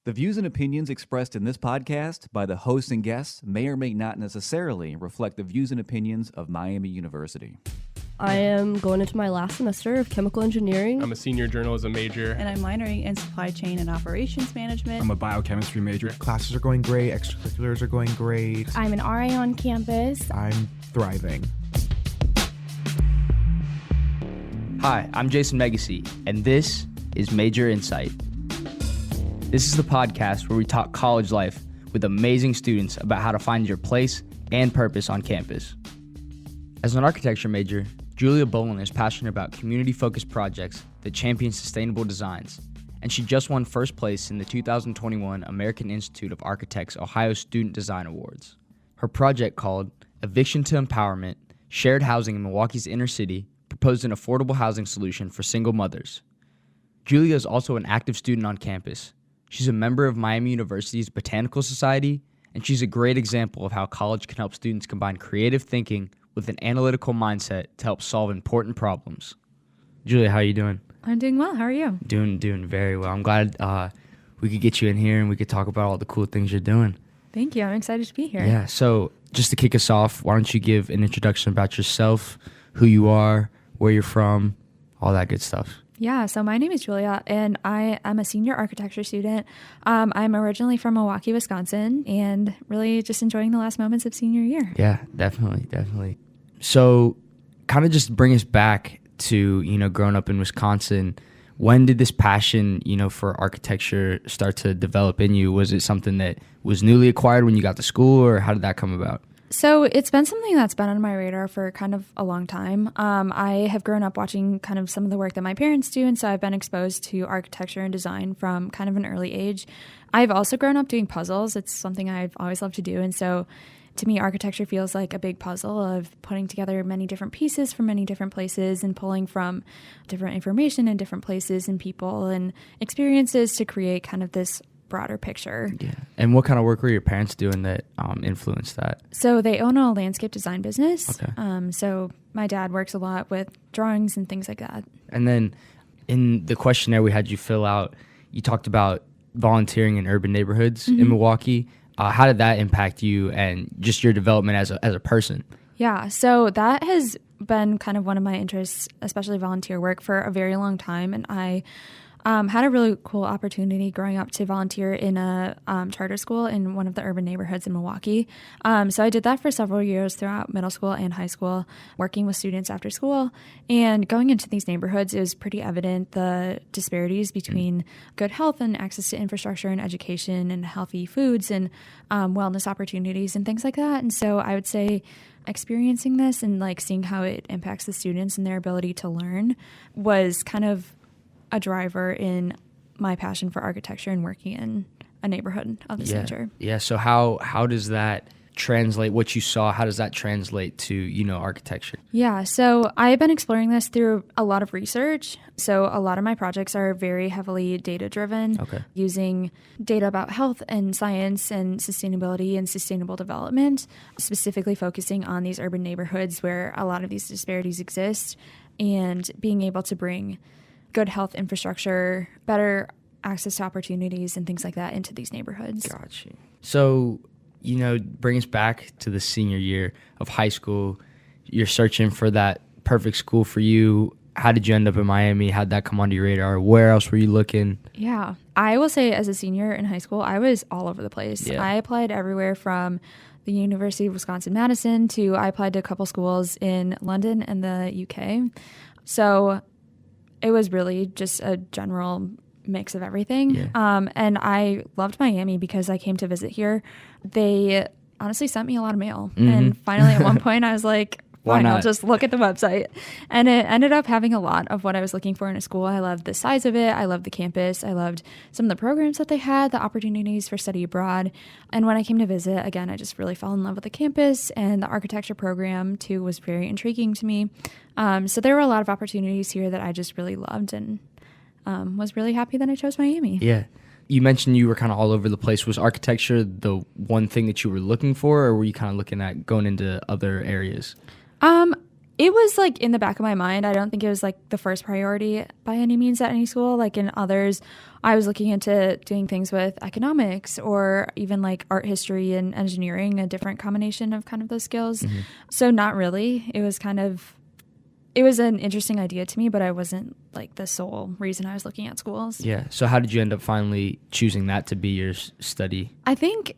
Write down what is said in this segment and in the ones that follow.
The views and opinions expressed in this podcast by the hosts and guests may or may not necessarily reflect the views and opinions of Miami University. I am going into my last semester of chemical engineering. I'm a senior journalism major. And I'm minoring in supply chain and operations management. I'm a biochemistry major. Classes are going great. Extracurriculars are going great. I'm an RA on campus. I'm thriving. Hi, I'm Jason Megacy, and this is Major Insight. This is the podcast where we talk college life with amazing students about how to find your place and purpose on campus. As an architecture major, Julia Bohlen is passionate about community-focused projects that champion sustainable designs, and she just won first place in the 2021 American Institute of Architects Ohio Student Design Awards. Her project, called Eviction to Empowerment, Shared Housing in Milwaukee's Inner City, proposed an affordable housing solution for single mothers. Julia is also an active student on campus. She's a member of Miami University's Botanical Society, and she's a great example of how college can help students combine creative thinking with an analytical mindset to help solve important problems. Julia, how are you doing? I'm doing well. How are you? Doing very well. I'm glad we could get you in here and we could talk about all the cool things you're doing. Thank you. I'm excited to be here. Yeah, so just to kick us off, why don't you give an introduction about yourself, who you are, where you're from, all that good stuff. Yeah, so my name is Julia, and I am a senior architecture student. I'm originally from Milwaukee, Wisconsin, and really just enjoying the last moments of senior year. Yeah, definitely. So kind of just bring us back to, growing up in Wisconsin. When did this passion, for architecture start to develop in you? Was it something that was newly acquired when you got to school, or how did that come about? So it's been something that's been on my radar for kind of a long time. I have grown up watching kind of some of the work that my parents do, and so I've been exposed to architecture and design from kind of an early age. I've also grown up doing puzzles. It's something I've always loved to do, and so to me, architecture feels like a big puzzle of putting together many different pieces from many different places and pulling from different information in different places and people and experiences to create kind of this broader picture. Yeah. And what kind of work were your parents doing that influenced that? So they own a landscape design business. Okay. So my dad works a lot with drawings and things like that. And then in the questionnaire we had you fill out, you talked about volunteering in urban neighborhoods in Milwaukee. How did that impact you and just your development as a person? Yeah, so that has been kind of one of my interests, especially volunteer work, for a very long time. And I had a really cool opportunity growing up to volunteer in a charter school in one of the urban neighborhoods in Milwaukee. So I did that for several years throughout middle school and high school, working with students after school. And going into these neighborhoods, it was pretty evident the disparities between good health and access to infrastructure and education and healthy foods and wellness opportunities and things like that. And so I would say experiencing this and seeing how it impacts the students and their ability to learn was kind of a driver in my passion for architecture and working in a neighborhood of this nature. Yeah. So how does that translate, what you saw, how does that translate to, architecture? Yeah. So I've been exploring this through a lot of research. So a lot of my projects are very heavily data driven, using data about health and science and sustainability and sustainable development, specifically focusing on these urban neighborhoods where a lot of these disparities exist and being able to bring good health infrastructure, better access to opportunities and things like that into these neighborhoods. Gotcha. So, bring us back to the senior year of high school. You're searching for that perfect school for you. How did you end up in Miami? How'd that come onto your radar? Where else were you looking? Yeah, I will say as a senior in high school, I was all over the place. Yeah. I applied everywhere from the University of Wisconsin-Madison to I applied to a couple schools in London and the UK. So it was really just a general mix of everything. Yeah. And I loved Miami because I came to visit here. They honestly sent me a lot of mail. And finally at one point I was like, fine, I'll just look at the website. And it ended up having a lot of what I was looking for in a school. I loved the size of it. I loved the campus. I loved some of the programs that they had, the opportunities for study abroad. And when I came to visit, again, I just really fell in love with the campus, and the architecture program too was very intriguing to me. So there were a lot of opportunities here that I just really loved, and was really happy that I chose Miami. Yeah. You mentioned you were kind of all over the place. Was architecture the one thing that you were looking for, or were you kind of looking at going into other areas? It was like in the back of my mind. I don't think it was like the first priority by any means at any school. Like in others, I was looking into doing things with economics or even like art history and engineering, a different combination of kind of those skills. So not really. It was an interesting idea to me, but I wasn't like the sole reason I was looking at schools. Yeah. So how did you end up finally choosing that to be your study? I think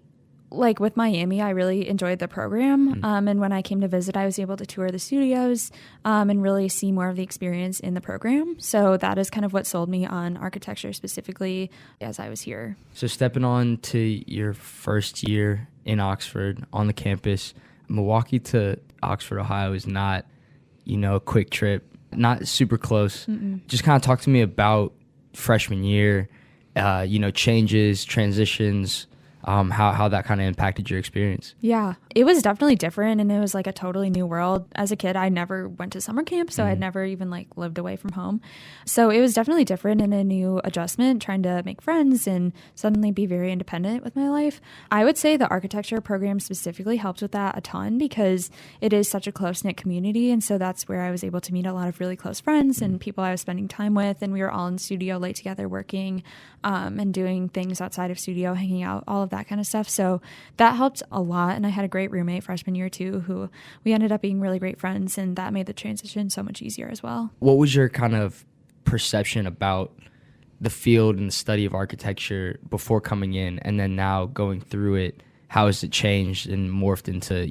like with Miami, I really enjoyed the program. And when I came to visit, I was able to tour the studios and really see more of the experience in the program. So that is kind of what sold me on architecture specifically as I was here. So stepping on to your first year in Oxford on the campus, Milwaukee to Oxford, Ohio is not, a quick trip, not super close. Just kind of talk to me about freshman year, changes, transitions, how that kind of impacted your experience. Yeah, it was definitely different, and it was like a totally new world. As a kid, I never went to summer camp, so I'd never even like lived away from home. So it was definitely different and a new adjustment, trying to make friends and suddenly be very independent with my life. I would say the architecture program specifically helped with that a ton because it is such a close-knit community, and so that's where I was able to meet a lot of really close friends and people I was spending time with, and we were all in studio late together working and doing things outside of studio, hanging out, all of that kind of stuff. So that helped a lot, and I had a great roommate freshman year too, who we ended up being really great friends, and that made the transition so much easier as well. What was your kind of perception about the field and the study of architecture before coming in, and then now going through it? How has it changed and morphed into,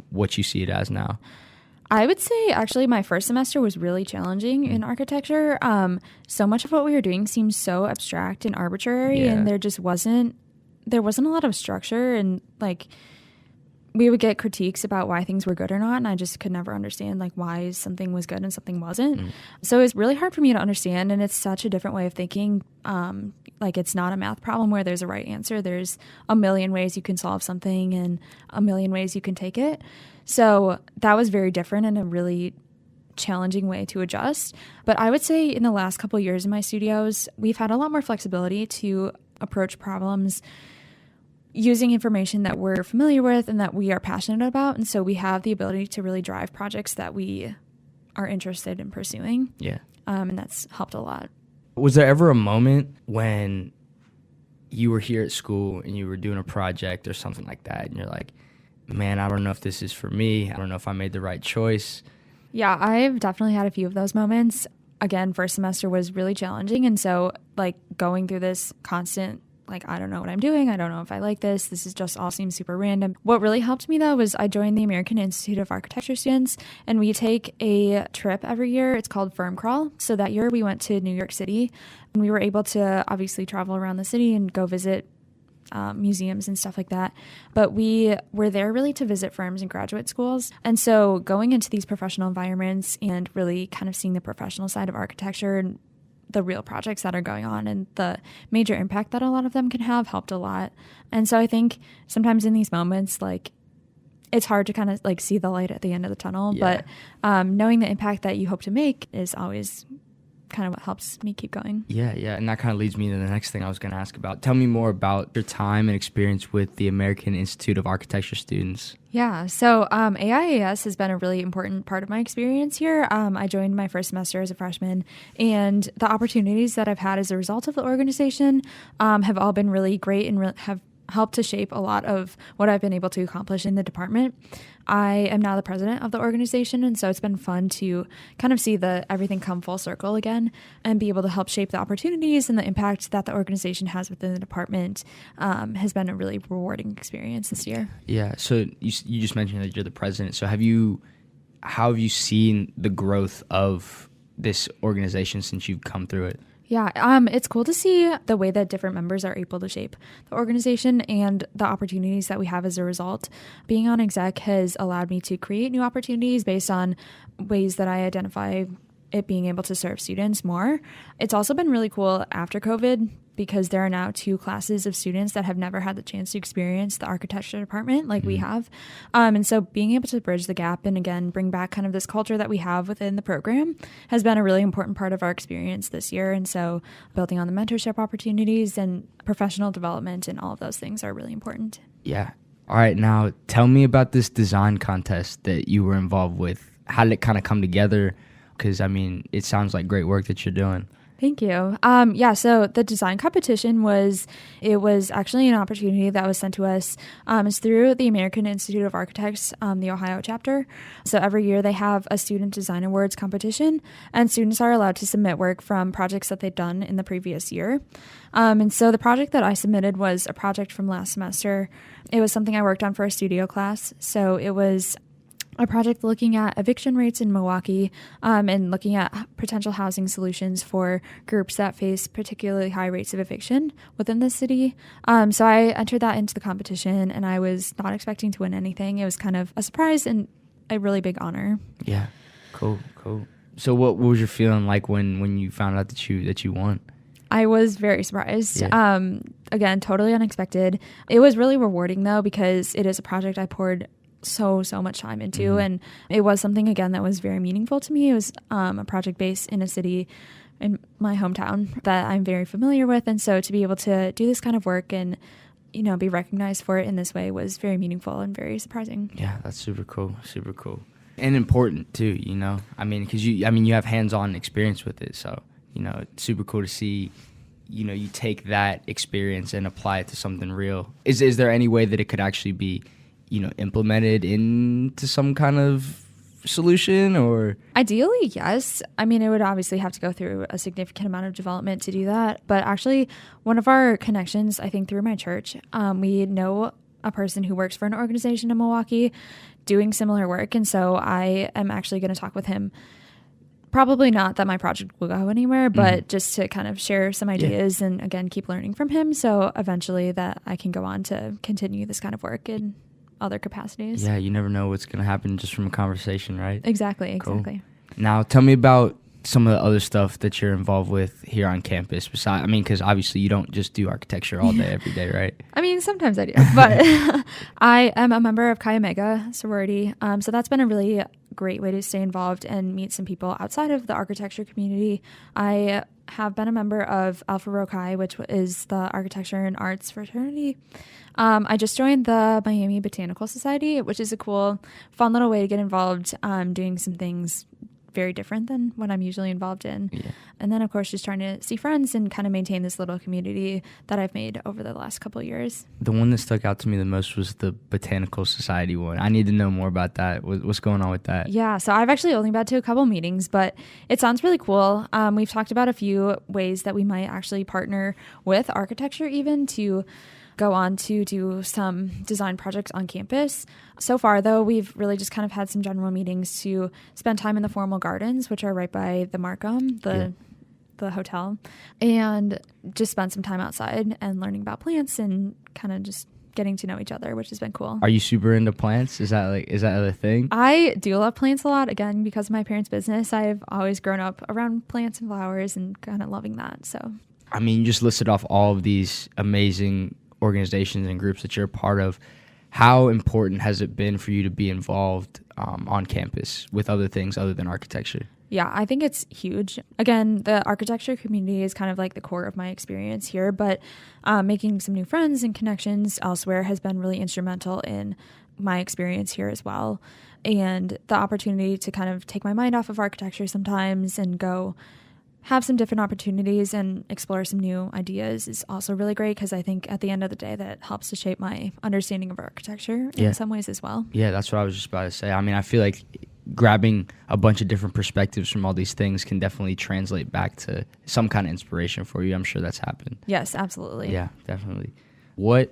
what you see it as now? I would say actually my first semester was really challenging in architecture. So much of what we were doing seemed so abstract and arbitrary, and there wasn't a lot of structure, and like we would get critiques about why things were good or not, and I just could never understand like why something was good and something wasn't. So it was really hard for me to understand, and it's such a different way of thinking. Like it's not a math problem where there's a right answer. There's a million ways you can solve something and a million ways you can take it. So that was very different and a really challenging way to adjust. But I would say in the last couple of years in my studios, we've had a lot more flexibility to approach problems using information that we're familiar with and that we are passionate about. And so we have the ability to really drive projects that we are interested in pursuing. Yeah. And that's helped a lot. Was there ever a moment when you were here at school and you were doing a project or something like that, and you're like, man, I don't know if this is for me. I don't know if I made the right choice. Yeah, I've definitely had a few of those moments. Again, first semester was really challenging. And so like going through this constant, like, I don't know what I'm doing. I don't know if I like this. This is just all seems super random. What really helped me though was I joined the American Institute of Architecture students, and we take a trip every year. It's called Firm Crawl. So that year we went to New York City, and we were able to obviously travel around the city and go visit museums and stuff like that. But we were there really to visit firms and graduate schools. And so going into these professional environments and really kind of seeing the professional side of architecture and the real projects that are going on and the major impact that a lot of them can have helped a lot. And so I think sometimes in these moments, like, it's hard to kind of like see the light at the end of the tunnel, but knowing the impact that you hope to make is always kind of what helps me keep going. Yeah. And that kind of leads me to the next thing I was going to ask about. Tell me more about your time and experience with the American Institute of Architecture students. Yeah, so AIAS has been a really important part of my experience here. I joined my first semester as a freshman, and the opportunities that I've had as a result of the organization have all been really great and have helped to shape a lot of what I've been able to accomplish in the department. I am now the president of the organization, and so it's been fun to kind of see everything come full circle again and be able to help shape the opportunities and the impact that the organization has within the department. Has been a really rewarding experience this year. Yeah, so you just mentioned that you're the president. So how have you seen the growth of this organization since you've come through it? Yeah, it's cool to see the way that different members are able to shape the organization and the opportunities that we have as a result. Being on exec has allowed me to create new opportunities based on ways that I identify it being able to serve students more. It's also been really cool after COVID because there are now 2 classes of students that have never had the chance to experience the architecture department like we have. And so being able to bridge the gap and again, bring back kind of this culture that we have within the program has been a really important part of our experience this year. And so building on the mentorship opportunities and professional development and all of those things are really important. Yeah. All right. Now tell me about this design contest that you were involved with. how did it kind of come together? Because, I mean, it sounds like great work that you're doing. Thank you. So the design competition was actually an opportunity that was sent to us. It's through the American Institute of Architects, the Ohio chapter. So every year they have a student design awards competition, and students are allowed to submit work from projects that they've done in the previous year. And so the project that I submitted was a project from last semester. It was something I worked on for a studio class. So it was a project looking at eviction rates in Milwaukee and looking at potential housing solutions for groups that face particularly high rates of eviction within the city. So I entered that into the competition, and I was not expecting to win anything. It was kind of a surprise and a really big honor. Yeah, cool. So what was your feeling like when you found out that you won? I was very surprised. Yeah. Again, totally unexpected. It was really rewarding, though, because it is a project I poured so much time into, and it was something, again, that was very meaningful to me. It was a project based in a city in my hometown that I'm very familiar with, and so to be able to do this kind of work and be recognized for it in this way was very meaningful and very surprising. Yeah, that's super cool and important too. I mean, because you have hands-on experience with it, so it's super cool to see you take that experience and apply it to something real. Is there any way that it could actually be implemented into some kind of solution? Or ideally, yes. I mean, it would obviously have to go through a significant amount of development to do that. But actually, one of our connections, I think through my church, we know a person who works for an organization in Milwaukee doing similar work. And so I am actually going to talk with him. Probably not that my project will go anywhere, but just to kind of share some ideas and, again, keep learning from him. So eventually that I can go on to continue this kind of work in other capacities. Yeah, you never know what's going to happen just from a conversation, right? Exactly. Cool. Now, tell me about some of the other stuff that you're involved with here on campus. Because obviously you don't just do architecture all day, every day, right? I mean, sometimes I do, but I am a member of Chi Omega sorority. So that's been a really great way to stay involved and meet some people outside of the architecture community. I have been a member of Alpha Rho Chi, which is the architecture and arts fraternity. I just joined the Miami Botanical Society, which is a cool, fun little way to get involved, doing some things very different than what I'm usually involved in. Yeah. And then, of course, just trying to see friends and kind of maintain this little community that I've made over the last couple of years. The one that stuck out to me the most was the Botanical Society one. I need to know more about that. What's going on with that? Yeah, so I've actually only been to a couple meetings, but it sounds really cool. We've talked about a few ways that we might actually partner with architecture even to go on to do some design projects on campus. So far, though, we've really just kind of had some general meetings to spend time in the formal gardens, which are right by the Markham, the hotel, and just spend some time outside and learning about plants and kind of just getting to know each other, which has been cool. Are you super into plants? Is that a thing? I do love plants a lot. Again, because of my parents' business, I've always grown up around plants and flowers and kind of loving that. So, I mean, you just listed off all of these amazing organizations and groups that you're a part of. How important has it been for you to be involved on campus with other things other than architecture? Yeah, I think it's huge. Again, the architecture community is kind of like the core of my experience here, but making some new friends and connections elsewhere has been really instrumental in my experience here as well. And the opportunity to kind of take my mind off of architecture sometimes and go have some different opportunities and explore some new ideas is also really great, because I think at the end of the day that helps to shape my understanding of architecture in some ways as well. Yeah, that's what I was just about to say. I mean, I feel like grabbing a bunch of different perspectives from all these things can definitely translate back to some kind of inspiration for you. I'm sure that's happened. Yes, absolutely. Yeah, definitely. What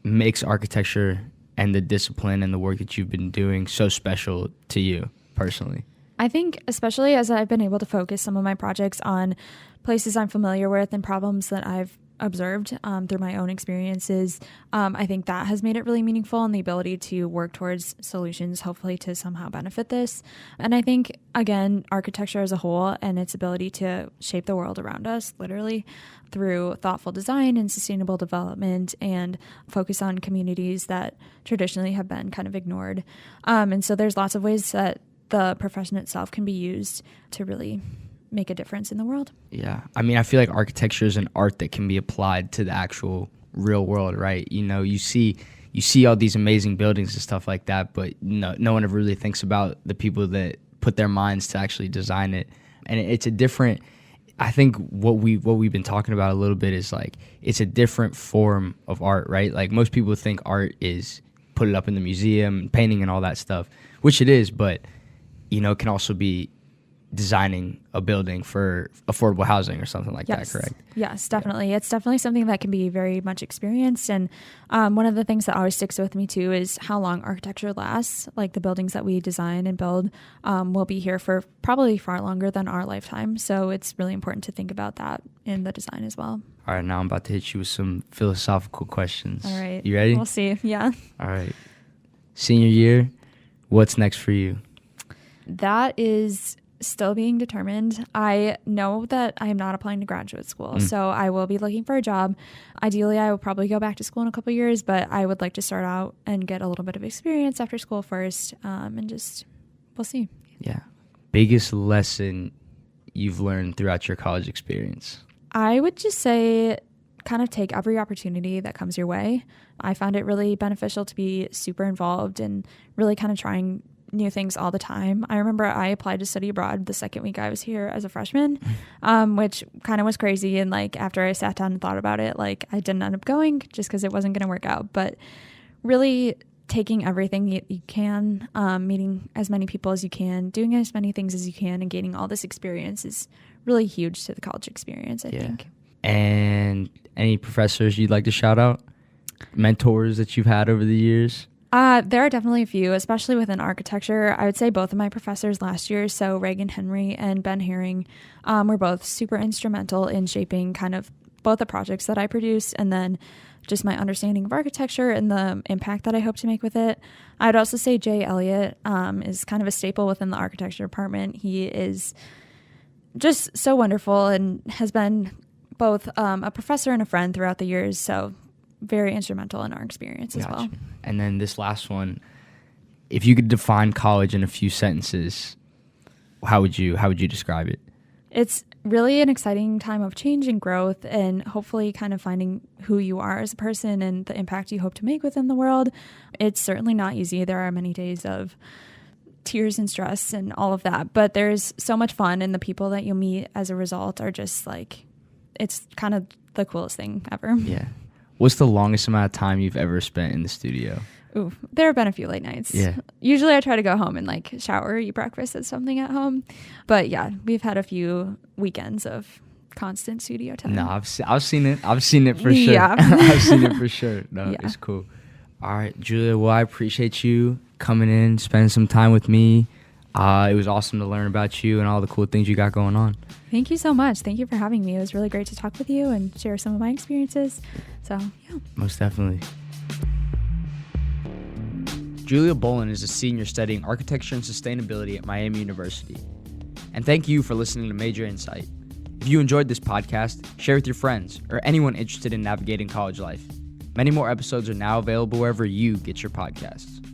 makes architecture and the discipline and the work that you've been doing so special to you personally? I think especially as I've been able to focus some of my projects on places I'm familiar with and problems that I've observed through my own experiences, I think that has made it really meaningful, and the ability to work towards solutions, hopefully to somehow benefit this. And I think, again, architecture as a whole and its ability to shape the world around us, literally, through thoughtful design and sustainable development and focus on communities that traditionally have been kind of ignored. And so there's lots of ways that the profession itself can be used to really make a difference in the world. Yeah. I mean, I feel like architecture is an art that can be applied to the actual real world, right? You know, you see you see all these amazing buildings and stuff like that, but no one ever really thinks about the people that put their minds to actually design it. And it's a different, I think what we've been talking about a little bit is like, it's a different form of art, right? Like most people think art is put it up in the museum, painting and all that stuff, which it is, but it can also be designing a building for affordable housing or something like that, correct? Yes, definitely. Yeah. It's definitely something that can be very much experienced. And one of the things that always sticks with me too is how long architecture lasts. Like the buildings that we design and build will be here for probably far longer than our lifetime. So it's really important to think about that in the design as well. All right, now I'm about to hit you with some philosophical questions. All right. You ready? We'll see. Yeah. All right. Senior year, what's next for you? That is still being determined. I know that I am not applying to graduate school, so I will be looking for a job. Ideally, I will probably go back to school in a couple of years, but I would like to start out and get a little bit of experience after school first, and just, we'll see. Yeah. Biggest lesson you've learned throughout your college experience? I would just say kind of take every opportunity that comes your way. I found it really beneficial to be super involved and really kind of trying new things all the time. I remember I applied to study abroad the second week I was here as a freshman, which kind of was crazy. And like after I sat down and thought about it, like I didn't end up going just because it wasn't going to work out. But really taking everything you can, meeting as many people as you can, doing as many things as you can, and gaining all this experience is really huge to the college experience, I think. And any professors you'd like to shout out? Mentors that you've had over the years? There are definitely a few, especially within architecture. I would say both of my professors last year, so Reagan Henry and Ben Herring, were both super instrumental in shaping kind of both the projects that I produce and then just my understanding of architecture and the impact that I hope to make with it. I'd also say Jay Elliott is kind of a staple within the architecture department. He is just so wonderful and has been both a professor and a friend throughout the years, so very instrumental in our experience as well. And then this last one, if you could define college in a few sentences, how would you describe it? It's really an exciting time of change and growth, and hopefully kind of finding who you are as a person and the impact you hope to make within the world. It's certainly not easy. There are many days of tears and stress and all of that, but there's so much fun, and the people that you'll meet as a result are just like, it's kind of the coolest thing ever. Yeah. What's the longest amount of time you've ever spent in the studio? Ooh, there have been a few late nights. Yeah. Usually I try to go home and like shower, eat breakfast, at something at home. But yeah, we've had a few weekends of constant studio time. No, I've seen it. I've seen it for sure. Yeah. I've seen it for sure. No, Yeah. It's cool. All right, Julia, well, I appreciate you coming in, spending some time with me. It was awesome to learn about you and all the cool things you got going on. Thank you so much. Thank you for having me. It was really great to talk with you and share some of my experiences. So, yeah. Most definitely. Julia Bohlen is a senior studying architecture and sustainability at Miami University. And thank you for listening to Major Insight. If you enjoyed this podcast, share with your friends or anyone interested in navigating college life. Many more episodes are now available wherever you get your podcasts.